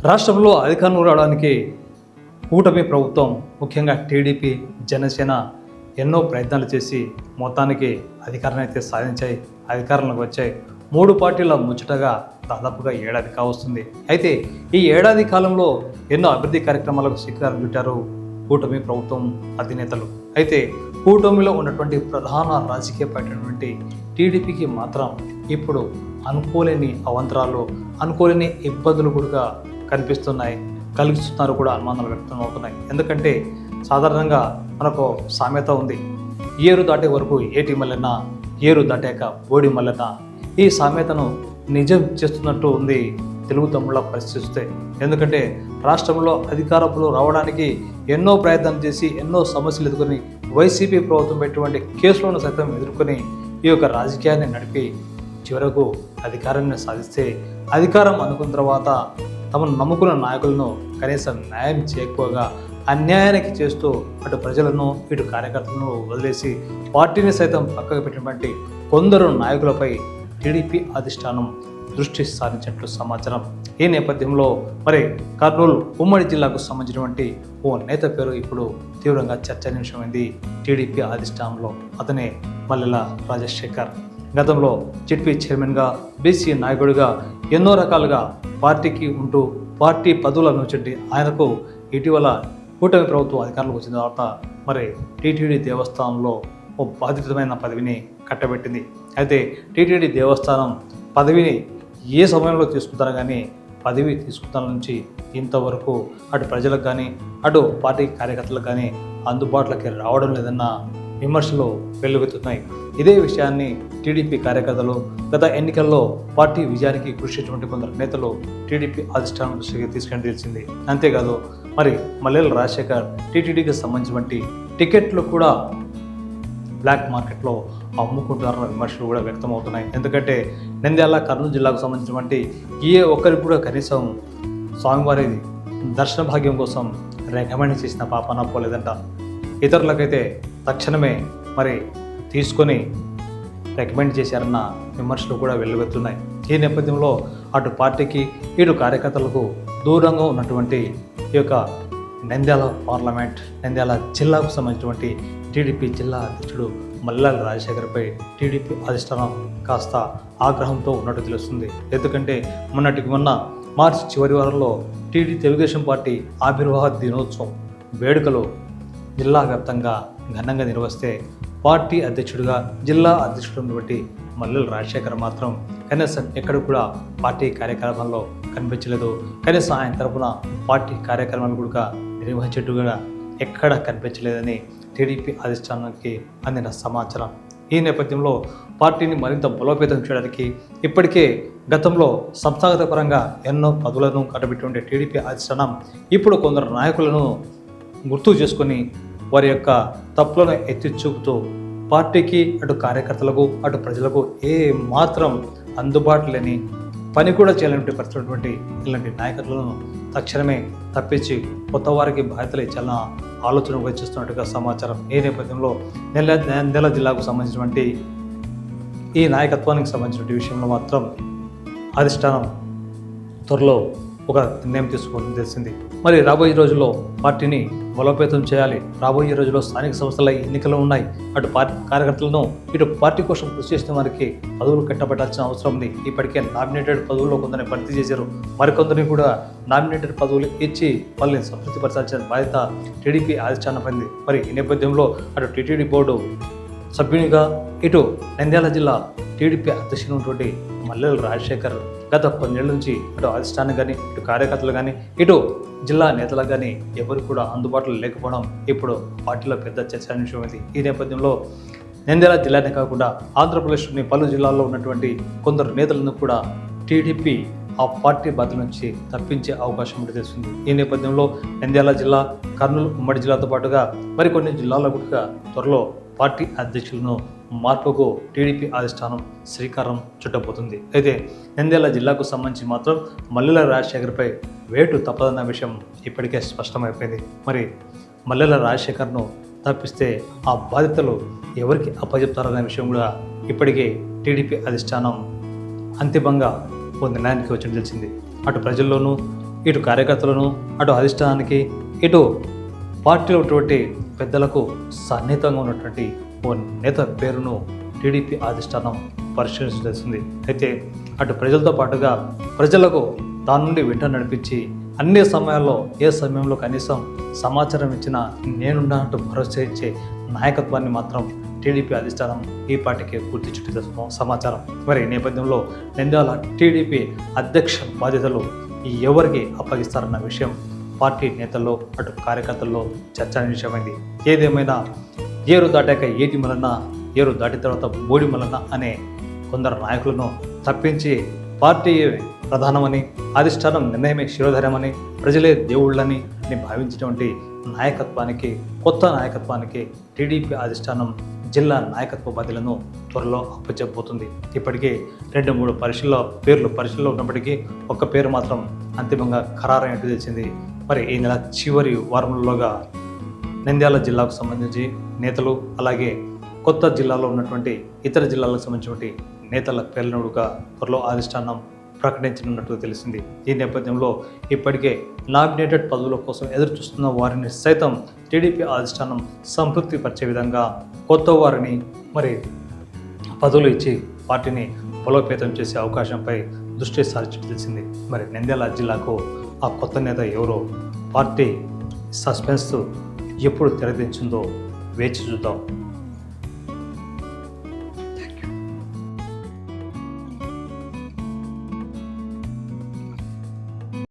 రాష్ట్రంలో అధికారంలో రావడానికి కూటమి ప్రభుత్వం ముఖ్యంగా టీడీపీ జనసేన ఎన్నో ప్రయత్నాలు చేసి మొత్తానికి అధికారాన్ని అయితే సాధించాయి, అధికారంలోకి వచ్చాయి. మూడు పార్టీల ముచ్చటగా దాదాపుగా ఏడాది కావస్తుంది. అయితే ఈ ఏడాది కాలంలో ఎన్నో అభివృద్ధి కార్యక్రమాలకు శ్రీకారం చుట్టారు కూటమి ప్రభుత్వం అధినేతలు. అయితే కూటమిలో ఉన్నటువంటి ప్రధాన రాజకీయ పార్టీ టీడీపీకి మాత్రం ఇప్పుడు అనుకోలేని అవంతరాలు, అనుకోలేని ఇబ్బందులు కూడా కనిపిస్తున్నాయి, కలిగిస్తున్నారు కూడా అనుమానాలు వ్యక్తం అవుతున్నాయి. ఎందుకంటే సాధారణంగా మనకు సామెత ఉంది, ఏరు దాటే వరకు ఏటి మల్లెన, ఏరు దాటాక బోడి మల్లెన. ఈ సామెతను నిజం చేస్తున్నట్టు ఉంది తెలుగు తమ్ముళ్ళ పరిస్థితి. ఎందుకంటే రాష్ట్రంలో అధికారంలో రావడానికి ఎన్నో ప్రయత్నం చేసి ఎన్నో సమస్యలు ఎదుర్కొని వైసీపీ ప్రభుత్వం పెట్టుబడి కేసులను సైతం ఎదుర్కొని ఈ యొక్క రాజకీయాన్ని నడిపి చివరకు అధికారాన్ని సాధిస్తే, అధికారం అనుకున్న తర్వాత తమను నమ్ముకున్న నాయకులను కనీసం న్యాయం చేయకపోగా అన్యాయానికి చేస్తూ అటు ప్రజలను ఇటు కార్యకర్తలను వదిలేసి పార్టీని సైతం పక్కకు పెట్టినటువంటి కొందరు నాయకులపై టీడీపీ అధిష్టానం దృష్టి సారించినట్లు సమాచారం. ఈ నేపథ్యంలో మరి కర్నూలు ఉమ్మడి జిల్లాకు సంబంధించినటువంటి ఓ నేత పేరు ఇప్పుడు తీవ్రంగా చర్చనీయాంశమైంది టీడీపీ అధిష్టానంలో. అతనే మల్లెల రాజశేఖర్. గతంలో చిట్పీ చైర్మన్గా, బీసీ నాయకుడిగా ఎన్నో రకాలుగా పార్టీకి ఉంటూ పార్టీ పదవులను చెట్టి ఆయనకు ఇటీవల కూటమి ప్రభుత్వం అధికారంలోకి వచ్చిన తర్వాత మరి టీటీడీ దేవస్థానంలో ఓ బాధితమైన పదవిని కట్టబెట్టింది. అయితే టీటీడీ దేవస్థానం పదవిని ఏ సమయంలో తీసుకుంటారో కానీ పదవి తీసుకుంటాల నుంచి ఇంతవరకు అటు ప్రజలకు కానీ అటు పార్టీ కార్యకర్తలకు కానీ అందుబాటులోకి రావడం లేదన్న విమర్శలు వెల్లువెత్తుతున్నాయి. ఇదే విషయాన్ని టీడీపీ కార్యకర్తలు గత ఎన్నికల్లో పార్టీ విజయానికి కృషి చేసినటువంటి కొందరు నేతలు టీడీపీ అధిష్టానం దృష్టికి తీసుకొని తెలిసింది. అంతేకాదు మరి మల్లెల రాజశేఖర్ టీటీడీకి సంబంధించినటువంటి టికెట్లు కూడా బ్లాక్ మార్కెట్లో అమ్ముకుంటున్నారన్న విమర్శలు కూడా వ్యక్తం అవుతున్నాయి. ఎందుకంటే నంద్యాల, కర్నూలు జిల్లాకు సంబంధించినటువంటి ఏ ఒక్కరికి కూడా కనీసం స్వామివారి దర్శన భాగ్యం కోసం రికమెండ్ చేసిన పాపన పోలేదంట. ఇతరులకైతే తక్షణమే మరి తీసుకొని రికమెండ్ చేశారన్న విమర్శలు కూడా వెల్లువెత్తున్నాయి. ఈ నేపథ్యంలో అటు పార్టీకి ఇటు కార్యకర్తలకు దూరంగా ఉన్నటువంటి ఈ యొక్క నంద్యాల పార్లమెంట్, నంద్యాల జిల్లాకు సంబంధించినటువంటి టీడీపీ జిల్లా అధ్యక్షుడు మల్లెల రాజశేఖర్పై టీడీపీ అధిష్టానం కాస్త ఆగ్రహంతో ఉన్నట్టు తెలుస్తుంది. ఎందుకంటే మొన్న మార్చి చివరి వారంలో తెలుగుదేశం పార్టీ ఆవిర్భావ దినోత్సవం వేడుకలు జిల్లా వ్యాప్తంగా ఘనంగా నిర్వహిస్తే పార్టీ అధ్యక్షుడిగా జిల్లా అధ్యక్షుడిని బట్టి మల్లెల రాజశేఖర్ మాత్రం కనీసం ఎక్కడ కూడా పార్టీ కార్యక్రమాల్లో కనిపించలేదు. కనీసం ఆయన తరఫున పార్టీ కార్యక్రమాలు కూడా నిర్వహించేట్టుగా ఎక్కడ కనిపించలేదని టీడీపీ అధిష్టానానికి అందిన సమాచారం. ఈ నేపథ్యంలో పార్టీని మరింత బలోపేతం చేయడానికి ఇప్పటికే గతంలో సంస్థాగత పరంగా ఎన్నో పదవులను కట్టబెట్టి ఉండే టీడీపీ అధిష్టానం ఇప్పుడు కొందరు నాయకులను గుర్తు చేసుకొని వారి యొక్క తప్పులను ఎత్తి చూపుతూ పార్టీకి అటు కార్యకర్తలకు అటు ప్రజలకు ఏ మాత్రం అందుబాటు లేని పని కూడా చేయలేని పరిస్థితున్నటువంటి ఇలాంటి నాయకులను తక్షణమే తప్పించి కొత్త వారికి బాధ్యతలు ఇచ్చాలన్న ఆలోచన వచ్చిస్తున్నట్టుగా సమాచారం. ఈ నేపథ్యంలో నంద్యాల జిల్లాకు సంబంధించినటువంటి ఈ నాయకత్వానికి సంబంధించిన విషయంలో మాత్రం అధిష్టానం త్వరలో ఒక నిర్ణయం తీసుకోవడం తెలిసింది. మరి రాబోయే రోజుల్లో పార్టీని బలోపేతం చేయాలి. రాబోయే రోజుల్లో స్థానిక సంస్థల ఎన్నికలు ఉన్నాయి. అటు పార్టీ కార్యకర్తలను ఇటు పార్టీ కోసం కృషి చేసిన వారికి పదవులు కట్టబెట్టాల్సిన అవసరం ఉంది. ఇప్పటికే నామినేటెడ్ పదవుల్లో కొందరిని భర్తీ చేశారు. మరికొందరిని కూడా నామినేటెడ్ పదవులు ఇచ్చి వాళ్ళని సంతృప్తిపరచాల్సిన బాధ్యత టీడీపీ అధిష్టానం పడింది. మరి ఈ నేపథ్యంలో అటు టీటీడీ బోర్డు సభ్యునిగా ఇటు నంద్యాల జిల్లా టీడీపీ అధ్యక్షుడు ఉన్నటువంటి మల్లెల రాజశేఖర్ గత కొన్నేళ్ల నుంచి అటు అధిష్టానం కానీ ఇటు కార్యకర్తలు కానీ ఇటు జిల్లా నేతలకు కానీ ఎవరు కూడా అందుబాటులో లేకపోవడం ఇప్పుడు పార్టీలో పెద్ద చర్చనీయాంశమైంది. ఈ నేపథ్యంలో నంద్యాల జిల్లానే కాకుండా ఆంధ్రప్రదేశ్లోని పలు జిల్లాల్లో ఉన్నటువంటి కొందరు నేతలను కూడా టీడీపీ ఆ పార్టీ బాధ్యత నుంచి తప్పించే అవకాశం ఉంటే తెలుస్తుంది. ఈ నేపథ్యంలో నంద్యాల జిల్లా, కర్నూలు ఉమ్మడి జిల్లాతో పాటుగా మరికొన్ని జిల్లాల్లో కూడా త్వరలో పార్టీ అధ్యక్షులను మార్పుకు టీడీపీ అధిష్టానం శ్రీకారం చుట్టబోతుంది. అయితే నంద్యాల జిల్లాకు సంబంధించి మాత్రం మల్లెల రాజశేఖర్పై వేటు తప్పదన్న విషయం ఇప్పటికే స్పష్టమైపోయింది. మరి మల్లెల రాజశేఖర్ను తప్పిస్తే ఆ బాధ్యతలు ఎవరికి అప్పచెప్తారనే విషయం కూడా ఇప్పటికే టీడీపీ అధిష్టానం అంతిమంగా ఓ నిర్ణయానికి వచ్చి తెలిసింది. అటు ప్రజల్లోనూ ఇటు కార్యకర్తలను, అటు అధిష్టానానికి, ఇటు పార్టీలో ఉన్నటువంటి పెద్దలకు సన్నిహితంగా ఉన్నటువంటి ఓ నేత పేరును టీడీపీ అధిష్టానం పరిశీలించేస్తుంది. అయితే అటు ప్రజలతో పాటుగా ప్రజలకు దాని నుండి వెంట నడిపించి అన్ని సమయాల్లో ఏ సమయంలో కనీసం సమాచారం ఇచ్చినా నేనున్నట్టు భరోసా ఇచ్చే నాయకత్వాన్ని మాత్రం టీడీపీ అధిష్టానం ఈ పార్టీకి పూర్తి చుట్టూ సమాచారం. మరి ఈ నేపథ్యంలో నంద్యాల టీడీపీ అధ్యక్ష బాధ్యతలు ఎవరికి అప్పగిస్తారన్న విషయం పార్టీ నేతల్లో, అటు కార్యకర్తల్లో చర్చనీయాంశమైంది. ఏదేమైనా ఏరు దాటాక ఏటి మలన, ఏరు దాటిన తర్వాత బోడి మలన అనే కొందరు నాయకులను తప్పించి పార్టీ ప్రధానమని, అధిష్టానం నిర్ణయమే శిరోధారమని, ప్రజలే దేవుళ్ళని భావించినటువంటి నాయకత్వానికి, కొత్త నాయకత్వానికి టీడీపీ అధిష్టానం జిల్లా నాయకత్వ బాధ్యతలను త్వరలో అప్పచెప్పబోతుంది. ఇప్పటికే 2-3 పేర్లు పరిశీలనలో ఉన్నప్పటికీ ఒక్క పేరు మాత్రం అంతిమంగా ఖరారైనట్టు తెలిసింది. మరి ఈ నెల చివరి వారంలోగా నంద్యాల జిల్లాకు సంబంధించి నేతలు, అలాగే కొత్త జిల్లాలో ఉన్నటువంటి ఇతర జిల్లాలకు సంబంధించినటువంటి నేతల పేర్లనుగా త్వరలో అధిష్టానం ప్రకటించనున్నట్టు తెలిసింది. ఈ నేపథ్యంలో ఇప్పటికే నామినేటెడ్ పదవుల కోసం ఎదురు చూస్తున్న వారిని సైతం టీడీపీ అధిష్టానం సంతృప్తి పరిచే విధంగా కొత్త వారిని మరి పదవులు ఇచ్చి పార్టీని బలోపేతం చేసే అవకాశంపై దృష్టి సారించినట్టు తెలిసింది. మరి నంద్యాల జిల్లాకు ఆ కొత్త నేత ఎవరో పార్టీ సస్పెన్స్ ఎప్పుడు తెరదించిందో వేచి చూద్దాం.